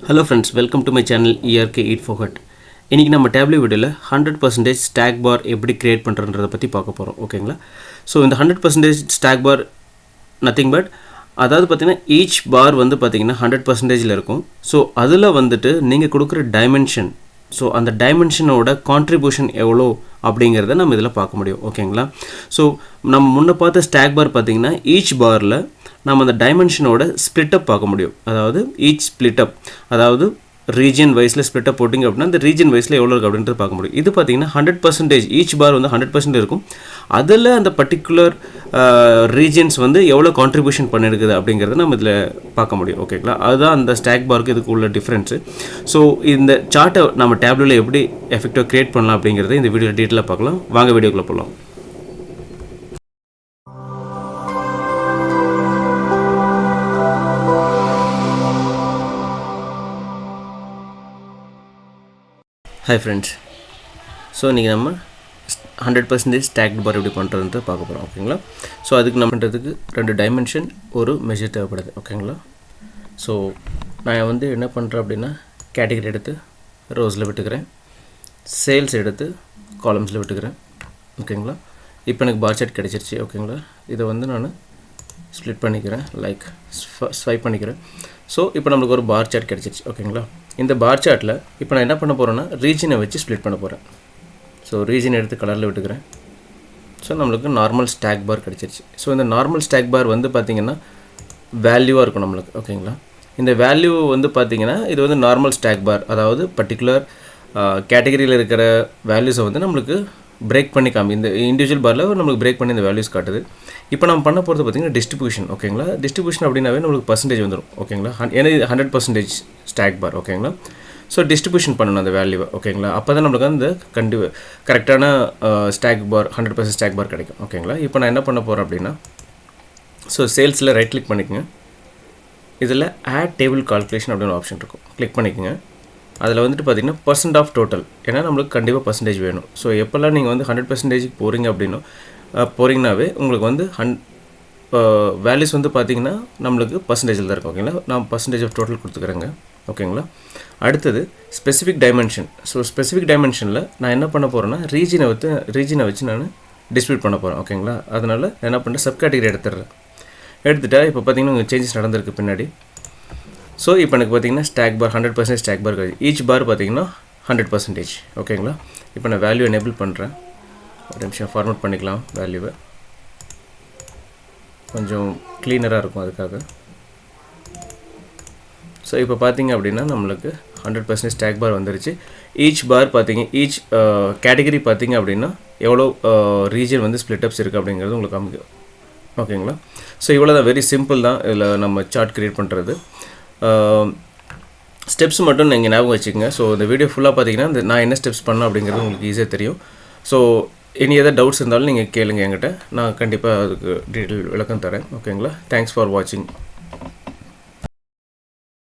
Hello friends, welcome to my channel ERK8 இன்னைக்கு நம்ம Tableau வீடியோல 100% stack bar எப்படி கிரியேட் பண்றதுன்றத பத்தி பார்க்க போறோம் ஓகேங்களா சோ இந்த 100% stack bar nothing but அதாவது பாத்தீங்கன்னா each bar வந்து பாத்தீங்கன்னா 100%ல இருக்கும் சோ அதுல வந்துட்டு நீங்க கொடுக்கிற டைமென்ஷன் சோ அந்த டைமென்ஷனோட கான்ட்ரிபியூஷன் எவ்வளோ அப்படிங்கறத நம்ம இதல பார்க்க முடியும் ஓகேங்களா சோ நம்ம முன்ன பார்த்த stack bar பாத்தீங்கன்னா each barல நம்ம அந்த டைமென்ஷனோட ஸ்ப்ளிட் அப் பார்க்க முடியும் அதாவது each split up அதாவது region wiseல split up போடிங்க அப்படினா அந்த region wiseல எவ்வளவு இருக்கு அப்படின்றது பார்க்க முடியும் இது பாத்தீங்கன்னா 100% each bar வந்து 100% இருக்கும் அதுல அந்த particular regions வந்து எவ்வளவு contribution பண்ணிருக்குது அப்படிங்கறத நம்ம இதல பார்க்க முடியும் ஓகேங்களா அதுதான் அந்த stack barக்கு இதுக்கு உள்ள டிஃபரன்ஸ் சோ இந்த சார்ட்டை நம்ம Tableauல எப்படி எஃபெக்டிவா கிரியேட் பண்ணலாம் அப்படிங்கறதை இந்த வீடியோல டீடைலா பார்க்கலாம் வாங்க வீடியோக்குள்ள போலாம் Hi friends, so இன்னைக்கு நம்ம 100% stacked bar எப்படி பண்றதுன்னு பார்க்க போறோம் ஓகேங்களா சோ அதுக்கு நம்ம பண்றதுக்கு ரெண்டு டைமென்ஷன் ஒரு மெஷர் தேவைப்படுது ஓகேங்களா சோ நான் வந்து என்ன பண்றேன் அப்படினா கேட்டகரி எடுத்து ரோஸ்ல விட்டுக்கறேன் சேல்ஸ் எடுத்து காலம்ஸ்ல விட்டுக்கறேன் ஓகேங்களா இப்போ எனக்கு பார் சார்ட் கிடைச்சிருச்சு ஓகேங்களா இத வந்து நான் ஸ்ப்ளிட் பண்ணிக்கிறேன் லைக் ஸ்வைப் பண்ணிக்கிறேன் சோ இப்போ நமக்கு ஒரு பார் சார்ட் கிடைச்சிருச்சு ஓகேங்களா இந்த பார் சார்ட்ல இப்போ நான் என்ன பண்ண போறேன்னா ரீஜனை வச்சு ஸ்ப்ளிட் பண்ண போறேன் சோ ரீஜன் எடுத்து கலர்ல விட்டுக்கறேன் சோ நமக்கு நார்மல் ஸ்டாக் பார் கிடைச்சிருச்சு சோ இந்த நார்மல் ஸ்டாக் பார் வந்து பாத்தீங்கன்னா வேல்யூவா இருக்கும் நமக்கு ஓகேங்களா இந்த வேல்யூ வந்து பாத்தீங்கன்னா இது வந்து நார்மல் ஸ்டாக் பார் அதாவது பர்టిక్యులர் கேட்டகரியில இருக்கிற வேல்யூஸை வந்து நமக்கு பிரேக் பண்ணி காமி இந்த இன்டிவிஜுவல் பார்ல நமக்கு பிரேக் பண்ணி இந்த வேல்யூஸ் காட்டுது இப்போ நாம பண்ண போறது பாத்தீங்கன்னா டிஸ்ட்ரிபியூஷன் ஓகேங்களா டிஸ்ட்ரிபியூஷன் அப்படினாவே நமக்கு பெர்சன்டேஜ் வந்துரும் ஓகேங்களா ஏன்னா இது 100% ஸ்டாக் பார் ஓகேங்களா சோ டிஸ்ட்ரிபியூஷன் பண்ணனும் அந்த வேல்யூவை ஓகேங்களா அப்பதான் நமக்கு அந்த கரெக்ட்டான ஸ்டாக் பார் 100% ஸ்டாக் பார் கிடைக்கும் ஓகேங்களா இப்போ நான் என்ன பண்ண போறேன் அப்படினா சோ சேல்ஸ்ல ரைட் கிளிக் பண்ணிக்கங்க இதுல ஆட் டேபிள் கால்குலேஷன் அப்படின ஆப்ஷன் இருக்கும் கிளிக் பண்ணிக்கங்க அதுல வந்துட்டு பாத்தீங்கன்னா percent of total ஏன்னா நமக்கு கண்டிப்பா percentage வேணும் சோ எப்பலாம் நீங்க வந்து 100% க்கு போறீங்க அப்படினா போறீங்கனாவே உங்களுக்கு வந்து வேல்யூஸ் வந்து பாத்தீங்கன்னா நமக்கு percentageல தான் இருக்கும் ஓகேங்களா நான் percentage of total கொடுத்துக்கறேங்க ஓகேங்களா அடுத்து ஸ்பெசிபிக் டைமென்ஷன் சோ ஸ்பெசிபிக் டைமென்ஷன்ல நான் என்ன பண்ண போறேன்னா ரீஜனை வச்சு நான் டிஸ்ப்ளே பண்ண போறேன் ஓகேங்களா அதனால என்ன பண்றேன் சப் கேட்டகரி எடுத்துட்டா இப்போ பாத்தீங்கன்னா உங்களுக்கு சேஞ்சஸ் நடந்திருக்கு பின்னாடி சோ இப்போ எனக்கு பாத்தீங்கன்னா ஸ்டாக் பார் 100% ஸ்டாக் பார் each பார் பாத்தீங்கன்னா 100% ஓகேங்களா இப்போ நான் வேல்யூ எனேபிள் பண்றேன் ஒரு நிமிஷம் ஃபார்மட் பண்ணிக்கலாம் வேல்யூவை கொஞ்சம் க்ளீனரா இருக்கும் அதுக்காக சோ இப்போ பாத்தீங்க அப்படினா நமக்கு 100% ஸ்டாக் பார் வந்துருச்சு each பார் பாத்தீங்க each கேட்டகரி பாத்தீங்க அப்படினா எவ்வளவு ரீஜன் வந்து ஸ்ப்ளிட் அப்ஸ் இருக்கு அப்படிங்கிறது உங்களுக்கு காமிக்கும் ஓகேங்களா சோ இவ்வளவுதான் வெரி சிம்பிள் தான் இதுல நம்ம சார்ட் கிரியேட் பண்றது ஸ்டெப்ஸ் மட்டும் நீங்க ஞாபகம் வச்சுக்கங்க சோ இந்த வீடியோ ஃபுல்லா பாத்தீங்கன்னா நான் என்ன ஸ்டெப்ஸ் பண்ணனும் அப்படிங்கிறது உங்களுக்கு ஈஸியா தெரியும் சோ any other doubts இருந்தாலும் நீங்க கேளுங்க என்கிட்ட நான் கண்டிப்பா அதுக்கு டீடைல் விளக்கம் தரேன் ஓகேங்களா thanks for watching